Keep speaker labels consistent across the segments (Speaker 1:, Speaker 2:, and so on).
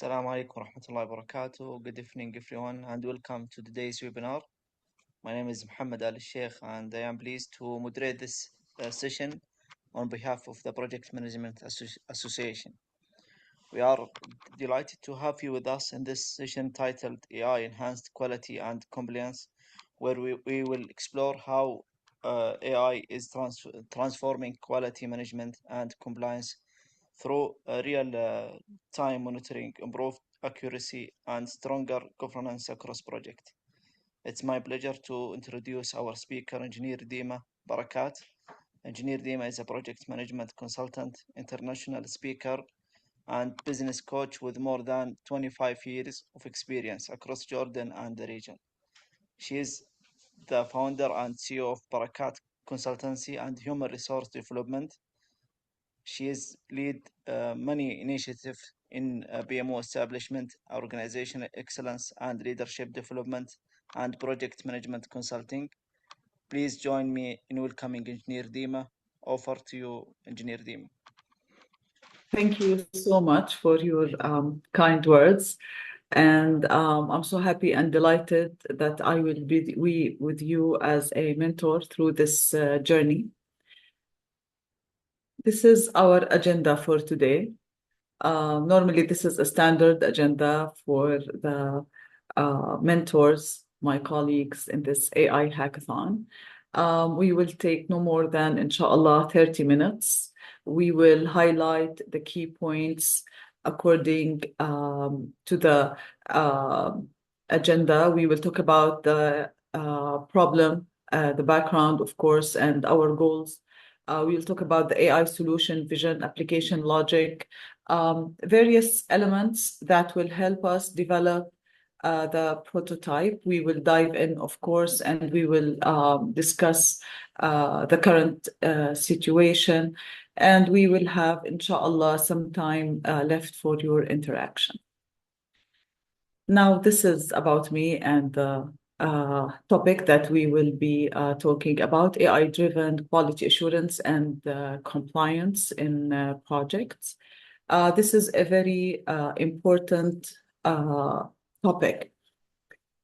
Speaker 1: Assalamu alaikum warahmatullahi wabarakatuh. Good evening, everyone, and welcome to today's webinar. My name is Muhammad Al Sheikh, and I am pleased to moderate this session on behalf of the Project Management Association. We are delighted to have you with us in this session titled AI Enhanced Quality and Compliance, where we will explore how AI is transforming quality management and compliance through real-time monitoring, improved accuracy, and stronger governance across project. It's my pleasure to introduce our speaker, Engineer Dimah Barakat. Engineer Dimah is a project management consultant, international speaker, and business coach with more than 25 years of experience across Jordan and the region. She is the founder and CEO of Barakat Consultancy and Human Resource Development. She has led many initiatives in PMO establishment, organizational excellence, and leadership development, and project management consulting. Please join me in welcoming Engineer Dimah. Over to you, Engineer Dimah.
Speaker 2: Thank you so much for your kind words. And I'm so happy and delighted that I will be with you as a mentor through this journey. This is our agenda for today. Normally, this is a standard agenda for the mentors, my colleagues in this AI hackathon. We will take no more than, inshallah, 30 minutes. We will highlight the key points according to the agenda. We will talk about the problem, the background, of course, and our goals. We will talk about the AI solution, vision, application logic, various elements that will help us develop the prototype. We will dive in, of course, and we will discuss the current situation, and we will have, inshallah, some time left for your interaction. Now, this is about me and the topic that we will be talking about, AI-driven quality assurance and compliance in projects. This is a very important topic.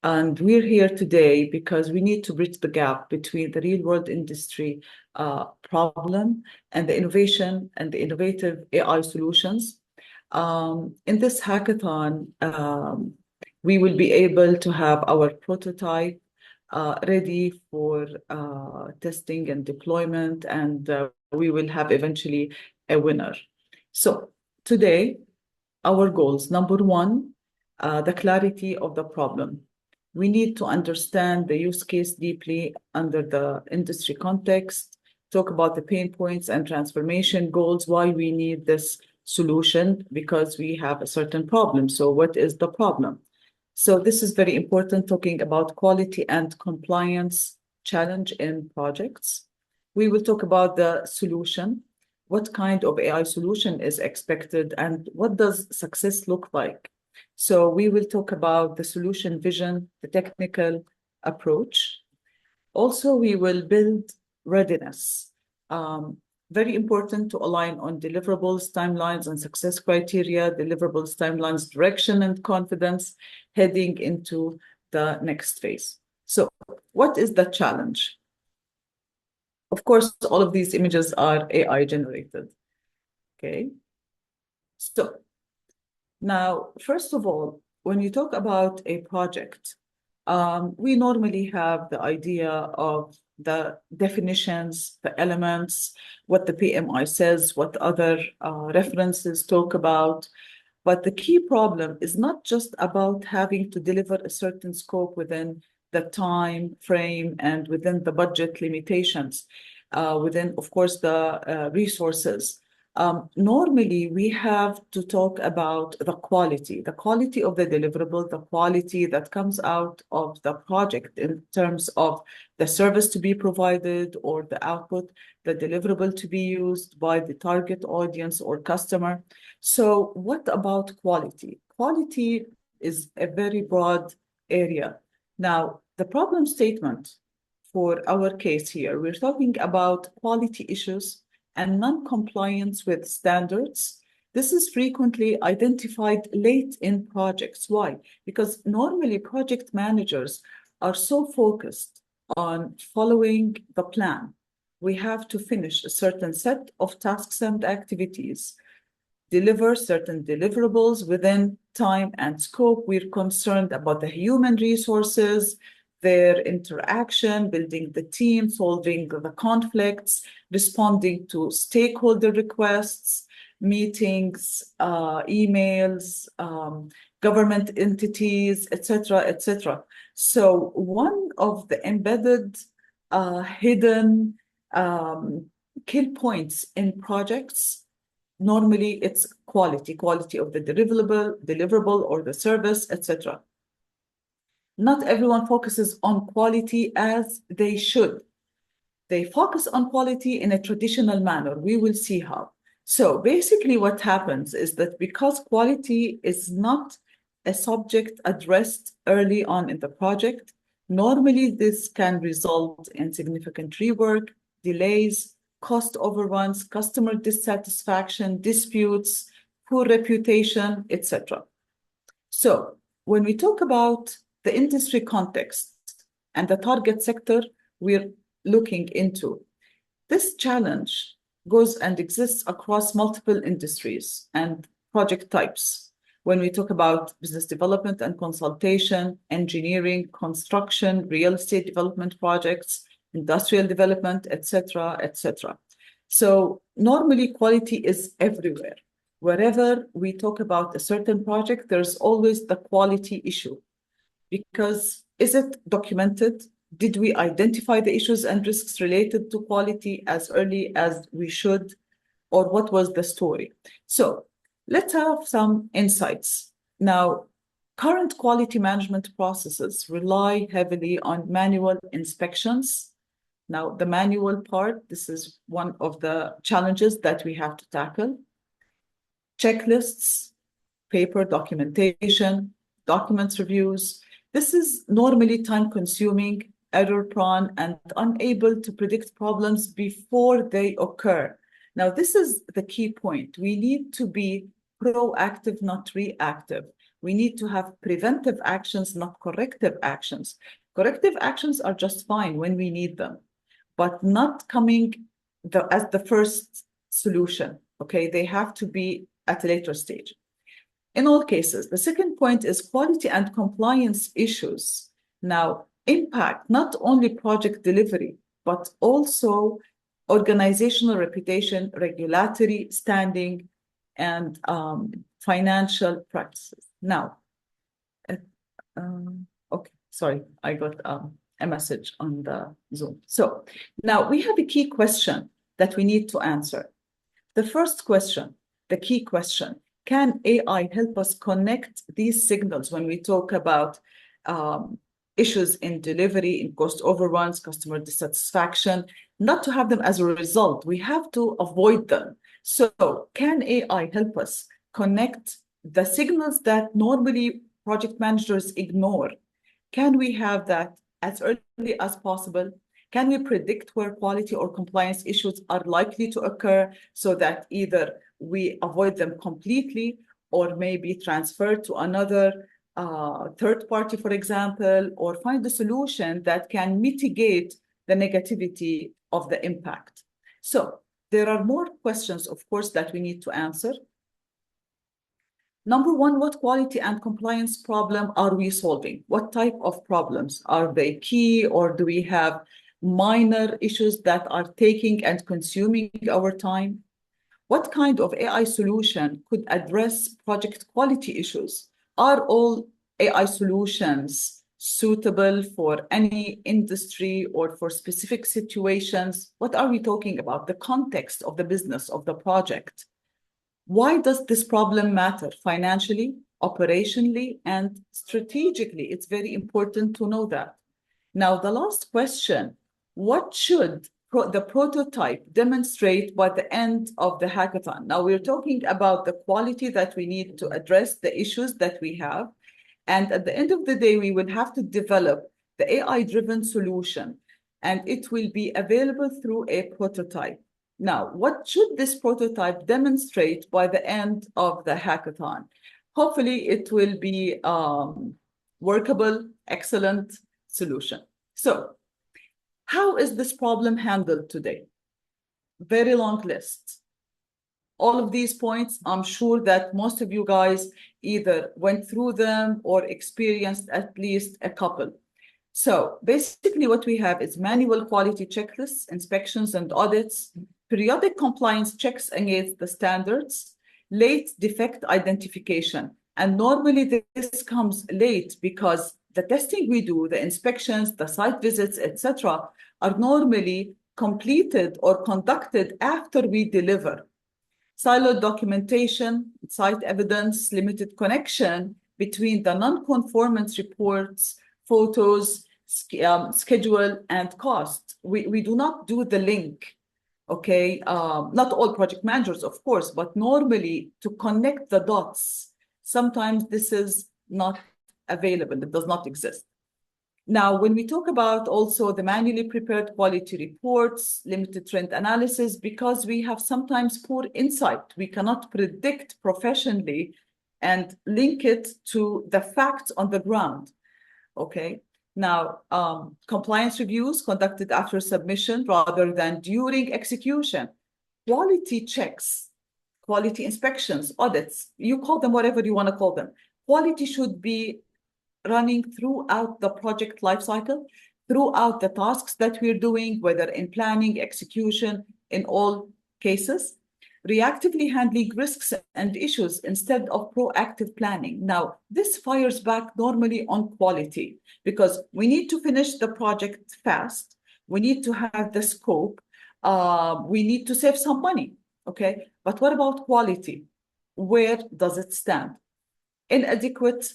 Speaker 2: And we're here today because we need to bridge the gap between the real-world industry problem and the innovation and the innovative AI solutions. In this hackathon, we will be able to have our prototype ready for testing and deployment, and we will have eventually a winner. So today, our goals, number one, the clarity of the problem. We need to understand the use case deeply under the industry context, talk about the pain points and transformation goals, why we need this solution, because we have a certain problem. So what is the problem? So this is very important, talking about quality and compliance challenge in projects. We will talk about the solution, what kind of AI solution is expected, and what does success look like? So we will talk about the solution vision, the technical approach. Also, we will build readiness. Very important to align on deliverables, timelines, and success criteria, deliverables, timelines, direction, and confidence heading into the next phase. So what is the challenge? Of course, all of these images are AI generated. Okay. So now, first of all, when you talk about a project, we normally have the idea of the definitions, the elements, what the PMI says, what other references talk about. But the key problem is not just about having to deliver a certain scope within the time frame and within the budget limitations, within, of course, the resources. Normally, we have to talk about the quality of the deliverable, the quality that comes out of the project in terms of the service to be provided or the output, the deliverable to be used by the target audience or customer. So what about quality? Quality is a very broad area. Now, the problem statement for our case here, we're talking about quality issues and non-compliance with standards This is frequently identified late in projects. Why? Because normally project managers are so focused on following the plan. We have to finish a certain set of tasks and activities, deliver certain deliverables within time and scope. We're concerned about the human resources, their interaction, building the team, solving the conflicts, responding to stakeholder requests, meetings, emails, government entities, etc., etc. So one of the embedded, hidden kill points in projects, normally it's quality of the deliverable or the service, etc. Not everyone focuses on quality as they should. They focus on quality in a traditional manner. We will see how. So basically what happens is that because quality is not a subject addressed early on in the project, normally this can result in significant rework, delays, cost overruns, customer dissatisfaction, disputes, poor reputation, etc. So when we talk about the industry context and the target sector we're looking into, this challenge goes and exists across multiple industries and project types. When we talk about business development and consultation, engineering, construction, real estate development projects, industrial development, etc., etc. So normally quality is everywhere. Wherever we talk about a certain project, there's always the quality issue. Because is it documented? Did we identify the issues and risks related to quality as early as we should? Or what was the story? So let's have some insights. Now, current quality management processes rely heavily on manual inspections. Now, the manual part, this is one of the challenges that we have to tackle. Checklists, paper documentation, documents reviews. This is normally time-consuming, error-prone, and unable to predict problems before they occur. Now, this is the key point. We need to be proactive, not reactive. We need to have preventive actions, not corrective actions. Corrective actions are just fine when we need them, but not coming as the first solution, okay? They have to be at a later stage. In all cases, the second point is quality and compliance issues. Now, impact not only project delivery, but also organizational reputation, regulatory standing, and financial practices. Now, okay, sorry, I got a message on the Zoom. So now we have a key question that we need to answer. The first question, the key question, can AI help us connect these signals when we talk about issues in delivery, in cost overruns, customer dissatisfaction, not to have them as a result, we have to avoid them. So can AI help us connect the signals that normally project managers ignore? Can we have that as early as possible? Can we predict where quality or compliance issues are likely to occur so that either we avoid them completely or maybe transfer to another third party, for example, or find a solution that can mitigate the negativity of the impact? So there are more questions, of course, that we need to answer. Number one, what quality and compliance problem are we solving? What type of problems? Are they key, or do we have minor issues that are taking and consuming our time? What kind of AI solution could address project quality issues? Are all AI solutions suitable for any industry or for specific situations? What are we talking about? The context of the business of the project. Why does this problem matter financially, operationally, and strategically? It's very important to know that. Now, the last question, what should the prototype demonstrate by the end of the hackathon? Now, we're talking about the quality that we need to address the issues that we have. And at the end of the day, we will have to develop the AI-driven solution, and it will be available through a prototype. Now, what should this prototype demonstrate by the end of the hackathon? Hopefully, it will be workable, excellent solution. So, how is this problem handled today? Very long list. All of these points, I'm sure that most of you guys either went through them or experienced at least a couple. So basically what we have is manual quality checklists, inspections and audits, periodic compliance checks against the standards, late defect identification. And normally this comes late because the testing we do, the inspections, the site visits, etc., are normally completed or conducted after we deliver. Siloed documentation, site evidence, limited connection between the non-conformance reports, photos, schedule, and cost. We do not do the link, okay? Not all project managers, of course, but normally to connect the dots, sometimes this is not available, it does not exist. Now, when we talk about also the manually prepared quality reports, limited trend analysis, because we have sometimes poor insight, we cannot predict professionally and link it to the facts on the ground, okay? Now, compliance reviews conducted after submission rather than during execution, quality checks, quality inspections, audits, you call them whatever you want to call them. Quality should be running throughout the project lifecycle, throughout the tasks that we're doing, whether in planning, execution, in all cases, reactively handling risks and issues instead of proactive planning. Now, this fires back normally on quality because we need to finish the project fast. We need to have the scope. We need to save some money, okay? But what about quality? Where does it stand? Inadequate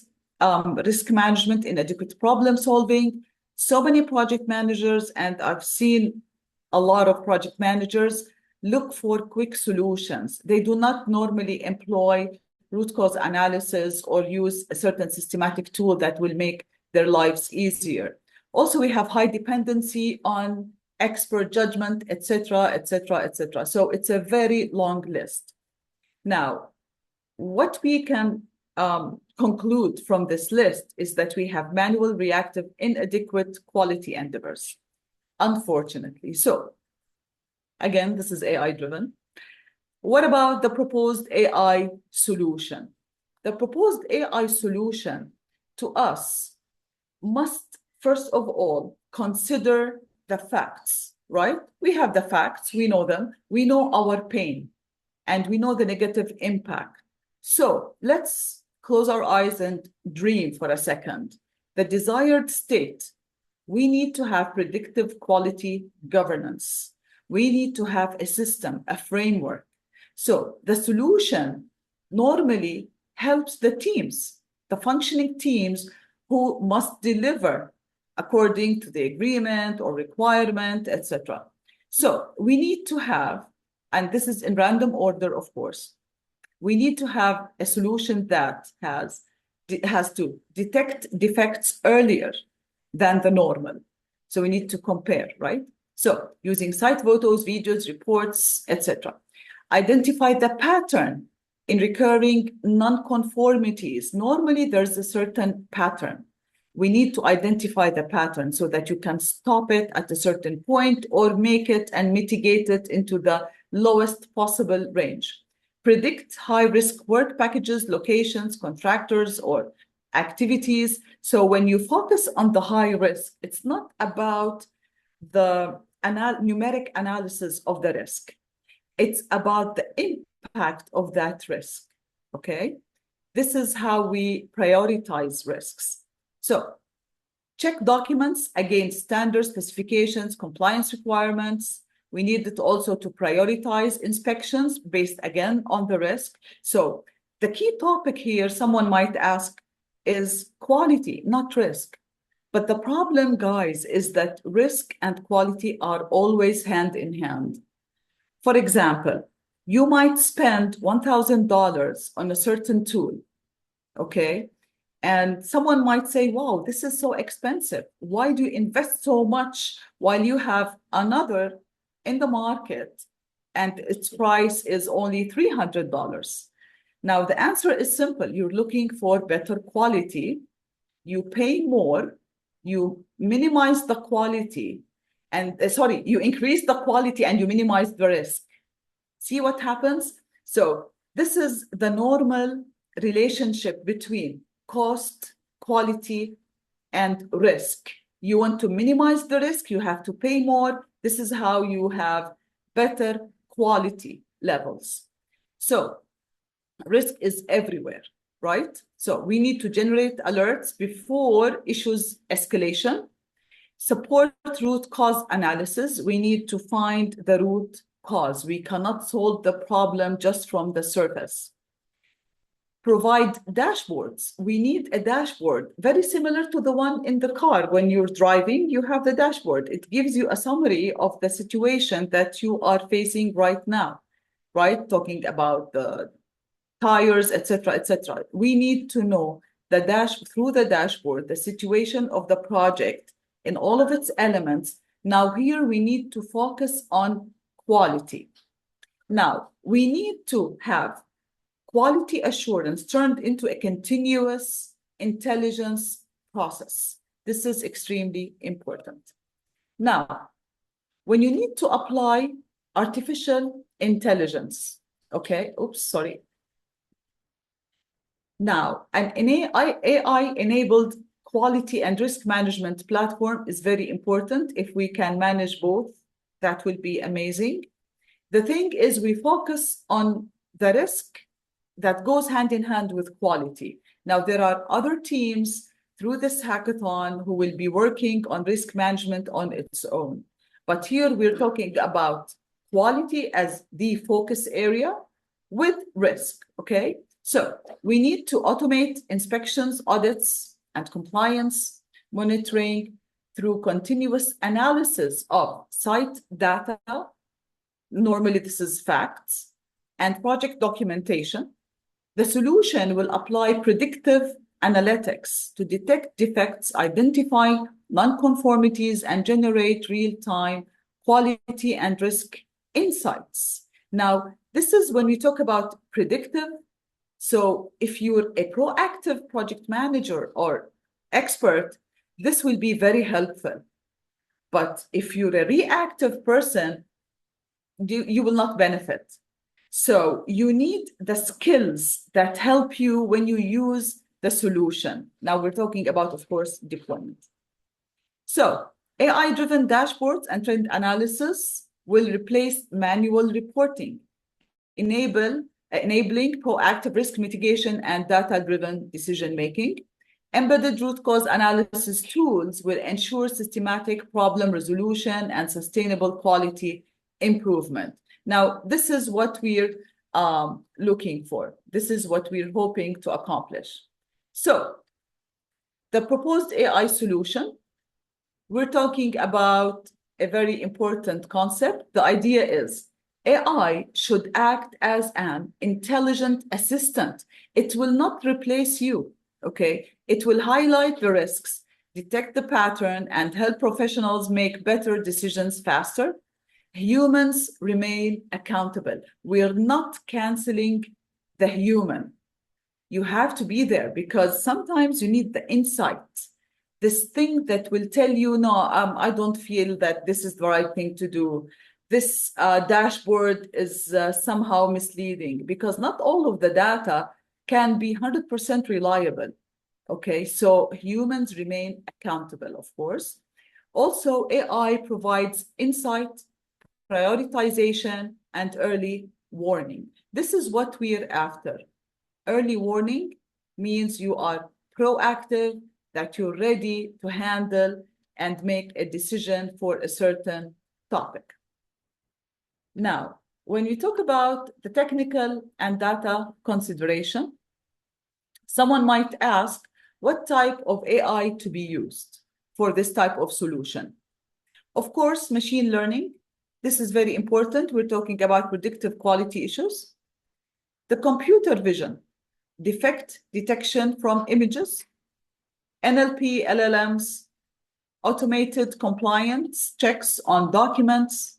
Speaker 2: risk management, inadequate problem solving. So many project managers, and I've seen a lot of project managers look for quick solutions. They do not normally employ root cause analysis or use a certain systematic tool that will make their lives easier. Also, we have high dependency on expert judgment, etc., etc., etc. So it's a very long list. Now, what we can conclude from this list is that we have manual, reactive, inadequate quality endeavors, unfortunately. So again, this is AI driven. What about the proposed AI solution? The proposed AI solution to us must, first of all, consider the facts, right? We have the facts, we know them, we know our pain, and we know the negative impact. So let's close our eyes and dream for a second. The desired state, we need to have predictive quality governance. We need to have a system, a framework. So the solution normally helps the teams, the functioning teams who must deliver according to the agreement or requirement, etc. So we need to have, and this is in random order, of course, we need to have a solution that has to detect defects earlier than the normal. So we need to compare, right? So using site photos, videos, reports, etc. Identify the pattern in recurring non-conformities. Normally, there's a certain pattern. We need to identify the pattern so that you can stop it at a certain point or make it and mitigate it into the lowest possible range. Predict high-risk work packages, locations, contractors, or activities. So when you focus on the high risk, it's not about the numeric analysis of the risk. It's about the impact of that risk, okay? This is how we prioritize risks. So check documents against standard specifications, compliance requirements. We need it also to prioritize inspections based, again, on the risk. So the key topic here, someone might ask, is quality, not risk. But the problem, guys, is that risk and quality are always hand in hand. For example, you might spend $1,000 on a certain tool, okay? And someone might say, wow, this is so expensive. Why do you invest so much while you have another in the market and its price is only $300. Now, the answer is simple. You're looking for better quality. You pay more, you minimize the quality, and you increase the quality and you minimize the risk. See what happens? So this is the normal relationship between cost, quality, and risk. You want to minimize the risk, you have to pay more. This is how you have better quality levels. So risk is everywhere, right? So we need to generate alerts before issues escalation, support root cause analysis. We need to find the root cause. We cannot solve the problem just from the surface. Provide dashboards. We need a dashboard very similar to the one in the car. When you're driving, you have the dashboard. It gives you a summary of the situation that you are facing right now, right? Talking about the tires, etc., etc. We need to know through the dashboard, the situation of the project in all of its elements. Now here we need to focus on quality. Now we need to have quality assurance turned into a continuous intelligence process. This is extremely important. Now, when you need to apply artificial intelligence, Now, an AI-enabled quality and risk management platform is very important. If we can manage both, that will be amazing. The thing is, we focus on the risk that goes hand in hand with quality. Now, there are other teams through this hackathon who will be working on risk management on its own. But here we're talking about quality as the focus area with risk, okay? So we need to automate inspections, audits, and compliance monitoring through continuous analysis of site data. Normally, this is facts and project documentation. The solution will apply predictive analytics to detect defects, identify non-conformities, and generate real-time quality and risk insights. Now, this is when we talk about predictive. So if you're a proactive project manager or expert, this will be very helpful. But if you're a reactive person, you will not benefit. So you need the skills that help you when you use the solution. Now we're talking about, of course, deployment. So AI-driven dashboards and trend analysis will replace manual reporting, enabling proactive risk mitigation and data-driven decision-making. Embedded root cause analysis tools will ensure systematic problem resolution and sustainable quality improvement. Now, this is what we're looking for. This is what we're hoping to accomplish. So, the proposed AI solution, we're talking about a very important concept. The idea is AI should act as an intelligent assistant. It will not replace you, okay? It will highlight the risks, detect the pattern, and help professionals make better decisions faster. Humans remain accountable. We're not canceling the human. You have to be there because sometimes you need the insight, this thing that will tell you, no, I don't feel that this is the right thing to do. This dashboard is somehow misleading because not all of the data can be 100% reliable. Okay, so humans remain accountable, of course. Also, AI provides insight, prioritization, and early warning. This is what we're after. Early warning means you are proactive, that you're ready to handle and make a decision for a certain topic. Now, when we talk about the technical and data consideration, someone might ask what type of AI to be used for this type of solution. Of course, machine learning. This is very important. We're talking about predictive quality issues. The computer vision, defect detection from images, NLP, LLMs, automated compliance checks on documents,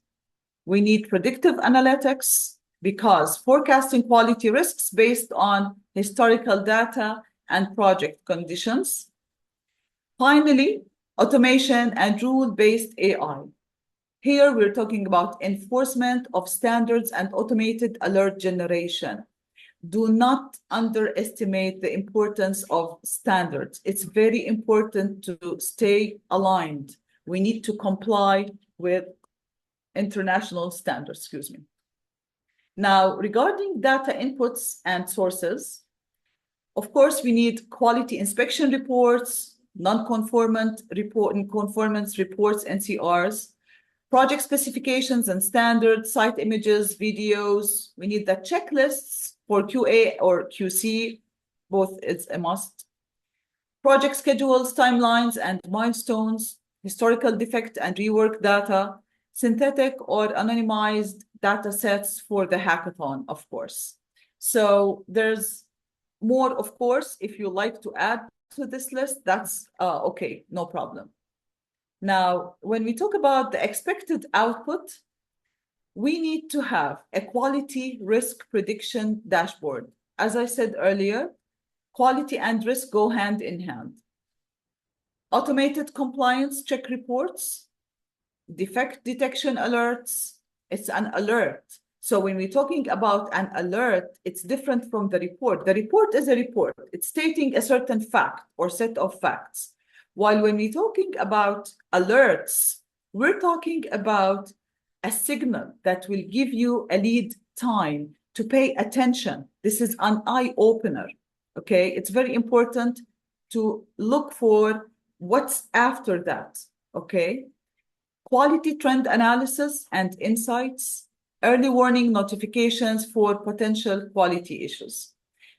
Speaker 2: We need predictive analytics because forecasting quality risks based on historical data and project conditions. Finally, automation and rule-based AI. Here, we're talking about enforcement of standards and automated alert generation. Do not underestimate the importance of standards. It's very important to stay aligned. We need to comply with international standards, excuse me. Now, regarding data inputs and sources, of course, we need quality inspection reports, non-conformance reports, NCRs, project specifications and standards, site images, videos. We need the checklists for QA or QC, both is a must. Project schedules, timelines, and milestones, historical defect and rework data, synthetic or anonymized data sets for the hackathon, of course. So there's more, of course, if you like to add to this list, that's okay, no problem. Now, when we talk about the expected output, we need to have a quality risk prediction dashboard. As I said earlier, quality and risk go hand in hand. Automated compliance check reports, defect detection alerts, it's an alert. So when we're talking about an alert, it's different from the report. The report is a report. It's stating a certain fact or set of facts. While when we're talking about alerts, we're talking about a signal that will give you a lead time to pay attention. This is an eye opener, okay? It's very important to look for what's after that, okay? Quality trend analysis and insights, early warning notifications for potential quality issues.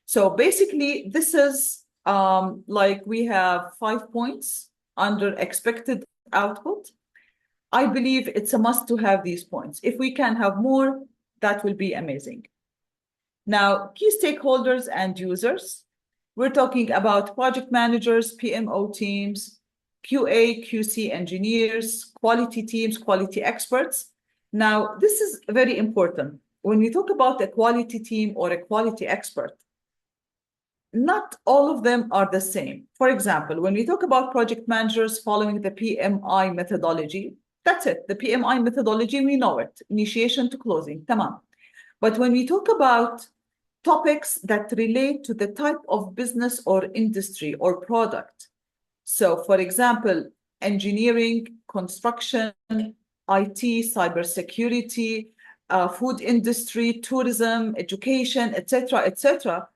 Speaker 2: So basically, this is like we have 5 points under expected output. I believe it's a must to have these points. If we can have more, that will be amazing. Now, key stakeholders and users. We're talking about project managers, PMO teams, QA, QC engineers, quality teams, quality experts. Now, this is very important. When we talk about a quality team or a quality expert, not all of them are the same. For example, when we talk about project managers following the PMI methodology, that's it. The PMI methodology, we know it. Initiation to closing, tamam. But when we talk about topics that relate to the type of business or industry or product, so for example, engineering, construction, IT, cybersecurity, food industry, tourism, education, etc.,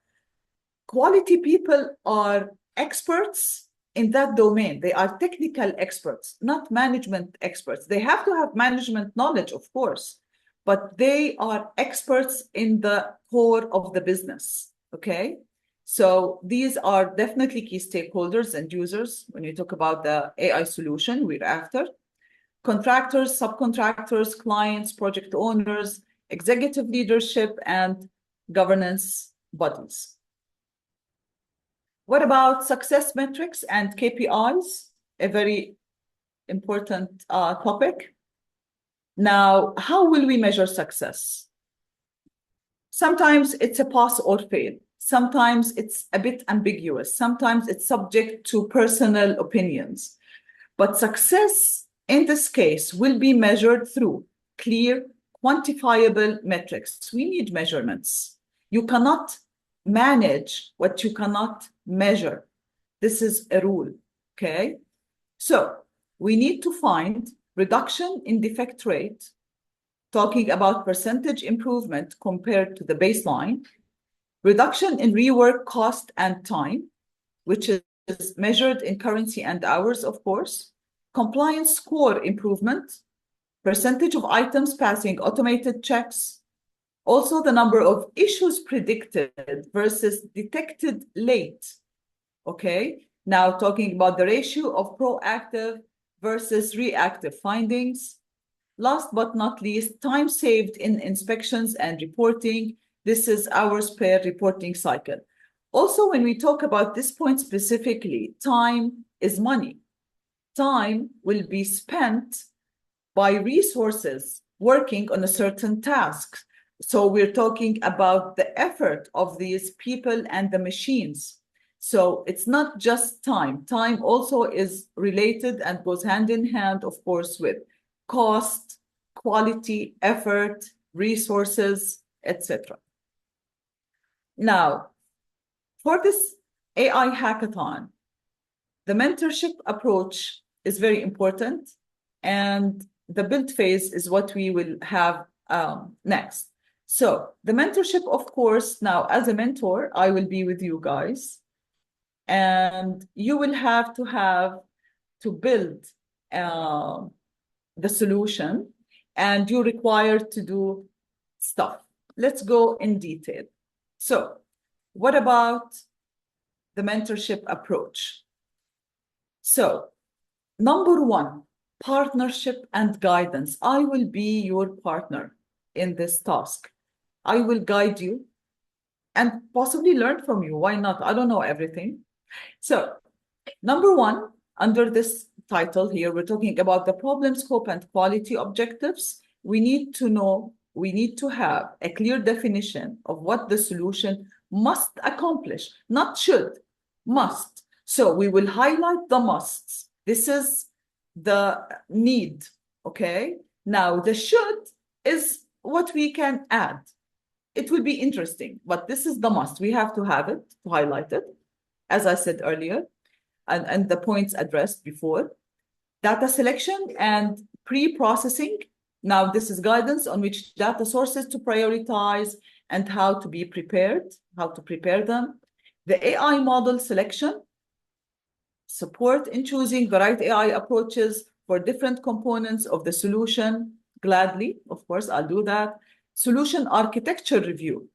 Speaker 2: quality people are experts in that domain. They are technical experts, not management experts. They have to have management knowledge, of course, but they are experts in the core of the business, okay? So these are definitely key stakeholders and users when you talk about the AI solution we're after. Contractors, subcontractors, clients, project owners, executive leadership, and governance bodies. What about success metrics and KPIs? A very important topic. Now, how will we measure success? Sometimes it's a pass or fail. Sometimes it's a bit ambiguous. Sometimes it's subject to personal opinions. But success in this case will be measured through clear, quantifiable metrics. We need measurements. You cannot manage what you cannot measure. This is a rule, okay? So we need to find reduction in defect rate, talking about percentage improvement compared to the baseline, reduction in rework cost and time, which is measured in currency and hours, of course, compliance score improvement, percentage of items passing automated checks, also the number of issues predicted versus detected late, okay? Now talking about the ratio of proactive versus reactive findings. Last but not least, time saved in inspections and reporting. This is hours per reporting cycle. Also, when we talk about this point specifically, time is money. Time will be spent by resources working on a certain task. So we're talking about the effort of these people and the machines. So it's not just time. Time also is related and goes hand in hand, of course, with cost, quality, effort, resources, etc. Now, for this AI hackathon, the mentorship approach is very important, and the build phase is what we will have next. So the mentorship, of course, now as a mentor, I will be with you guys, and you will have to build uh, the solution, and you're required to do stuff. Let's go in detail. So what about the mentorship approach? So number one, partnership and guidance. I will be your partner in this task. I will guide you and possibly learn from you. Why not? I don't know everything. So, number one, under this title here, we're talking about the problem scope and quality objectives. We need to have a clear definition of what the solution must accomplish, not should, must. So we will highlight the musts. This is the need, okay? Now, the should is what we can add. It will be interesting, but this is the must. We have to have it, to highlight it, as I said earlier, and the points addressed before. Data selection and pre-processing. Now, this is guidance on which data sources to prioritize and how to be prepared, how to prepare them. The AI model selection, support in choosing the right AI approaches for different components of the solution. Gladly, of course, I'll do that. Solution architecture review,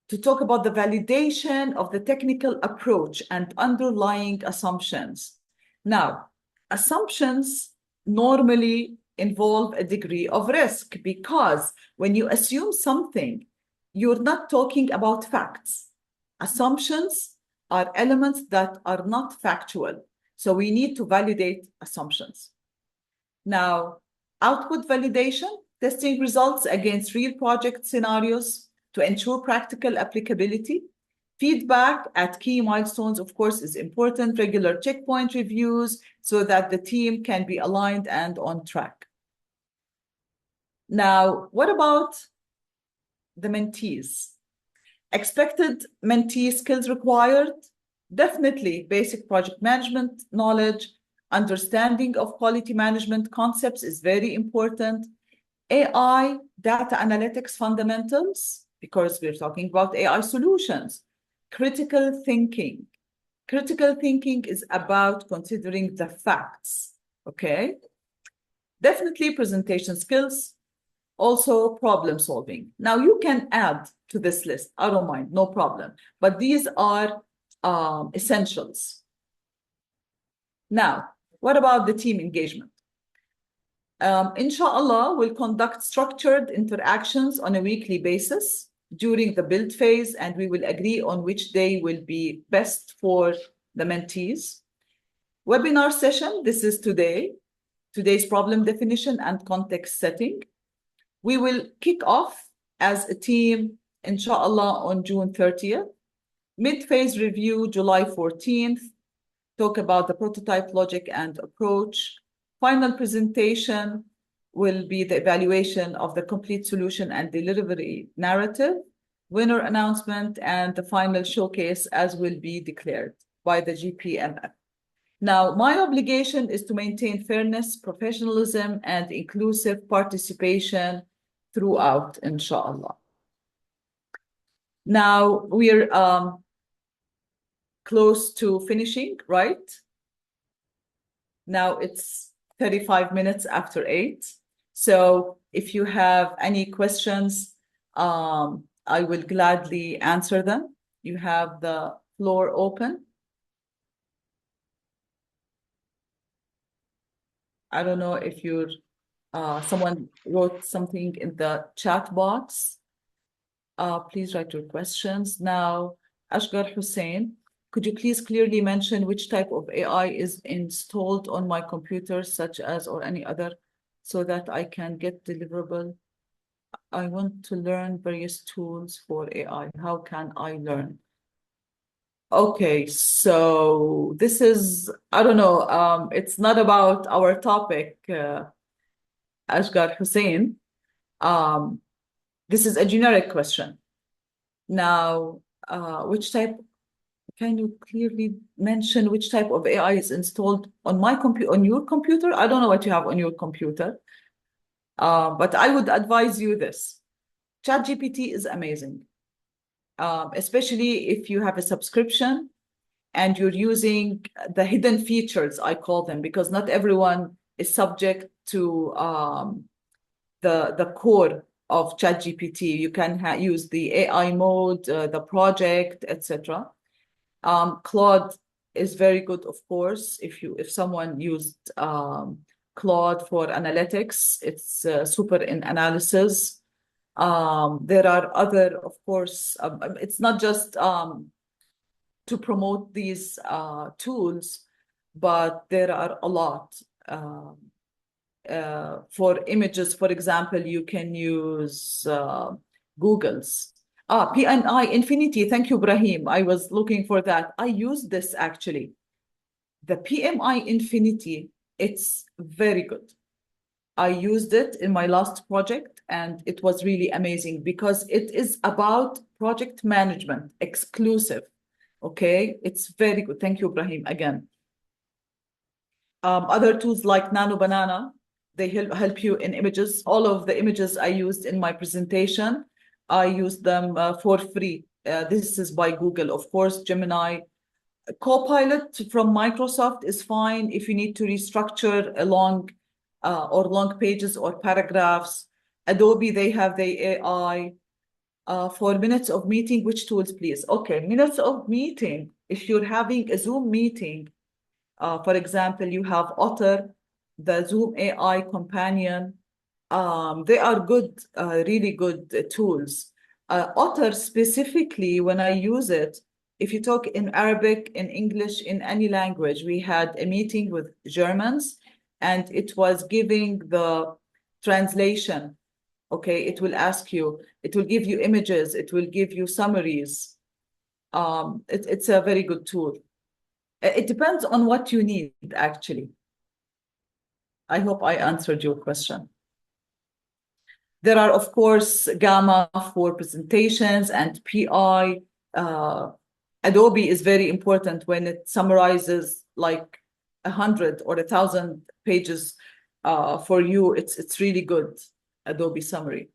Speaker 2: to talk about the validation of the technical approach and underlying assumptions. Now, assumptions normally involve a degree of risk, because when you assume something, you're not talking about facts. Assumptions are elements that are not factual. So we need to validate assumptions. Now, output validation, testing results against real project scenarios to ensure practical applicability. Feedback at key milestones, of course, is important. Regular checkpoint reviews so that the team can be aligned and on track. Now, what about the mentees? Expected mentee skills required? Definitely basic project management knowledge, understanding of quality management concepts is very important. AI, data analytics fundamentals, because we're talking about AI solutions. Critical thinking. Critical thinking is about considering the facts, okay? Definitely presentation skills, also problem solving. Now you can add to this list, I don't mind, no problem. But these are essentials. Now, what about the team engagement? Inshallah, we'll conduct structured interactions on a weekly basis during the build phase, and we will agree on which day will be best for the mentees. Webinar session, this is today's problem definition and context setting. We will kick off as a team, inshallah, on June 30th. Mid-phase review, July 14th. Talk about the prototype logic and approach. Final presentation will be the evaluation of the complete solution and delivery narrative, winner announcement, and the final showcase as will be declared by the GPMF. Now, my obligation is to maintain fairness, professionalism, and inclusive participation throughout, inshallah. Now, we're close to finishing, right? Now it's 35 minutes after 8. So if you have any questions, I will gladly answer them. You have the floor open. I don't know if you're, someone wrote something in the chat box. Please write your questions. Now, Ashgar Hussein, could you please clearly mention which type of AI is installed on my computer, such as, or any other so that I can get deliverable. I want to learn various tools for AI. How can I learn? Okay, so this is, I don't know, it's not about our topic, Ashgar Hussein. Um, this is a generic question. Now, which type, can you clearly mention which type of AI is installed on my computer, on your computer? I don't know what you have on your computer, but I would advise you this. ChatGPT is amazing, especially if you have a subscription and you're using the hidden features, I call them, because not everyone is subject to the core of ChatGPT. You can use the AI mode, the project, etc. Claude is very good, of course. If someone used Claude for analytics, it's super in analysis. There are other, of course, it's not just to promote these tools, but there are a lot. For images, for example, you can use Google's. PNI Infinity. Thank you, Brahim. I was looking for that. I used this actually. The PMI Infinity, it's very good. I used it in my last project and it was really amazing because it is about project management, exclusive. Okay, it's very good. Thank you, Brahim, again. Other tools like Nano Banana, they help you in images. All of the images I used in my presentation, I used them for free. This is by Google, of course. Gemini Copilot from Microsoft is fine if you need to restructure a long pages or paragraphs. Adobe, they have the AI. For minutes of meeting, which tools, please? Okay, minutes of meeting. If you're having a Zoom meeting, for example, you have Otter, the Zoom AI companion. They are good, really good tools. Otter specifically, when I use it, if you talk in Arabic, in English, in any language, we had a meeting with Germans and it was giving the translation. Okay, it will ask you, it will give you images, it will give you summaries. It's a very good tool. It depends on what you need, actually. I hope I answered your question. There are, of course, Gamma for presentations and PI. Adobe is very important when it summarizes like 100 or 1,000 pages for you. It's really good, Adobe Summary.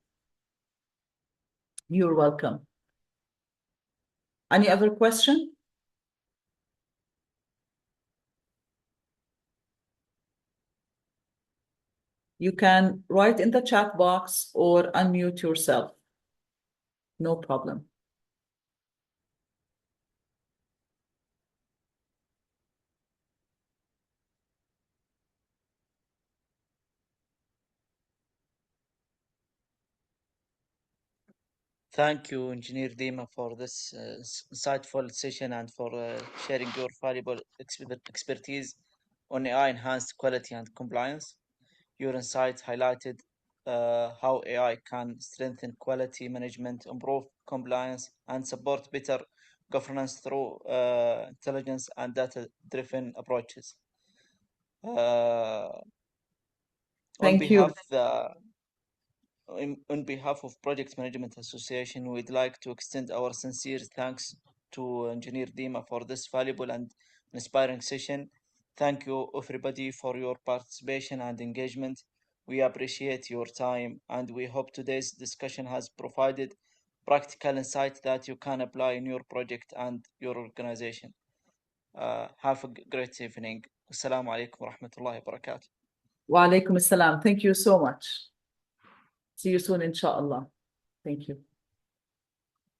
Speaker 2: You're welcome. Any other question? You can write in the chat box or unmute yourself. No problem.
Speaker 1: Thank you, Engineer Dimah, for this insightful session and for sharing your valuable expertise on AI enhanced quality and compliance. Your insights highlighted how AI can strengthen quality management, improve compliance, and support better governance through intelligence and data-driven approaches. Uh, on
Speaker 2: Thank you.
Speaker 1: behalf on behalf of Project Management Association, we'd like to extend our sincere thanks to Engineer Dima for this valuable and inspiring session. Thank you, everybody, for your participation and engagement. We appreciate your time, and we hope today's discussion has provided practical insight that you can apply in your project and your organization. Have a great evening. Assalamu alaikum wa rahmatullahi wa barakatuh.
Speaker 2: Wa alaikum assalam. Thank you so much. See you soon, inshallah. Thank you.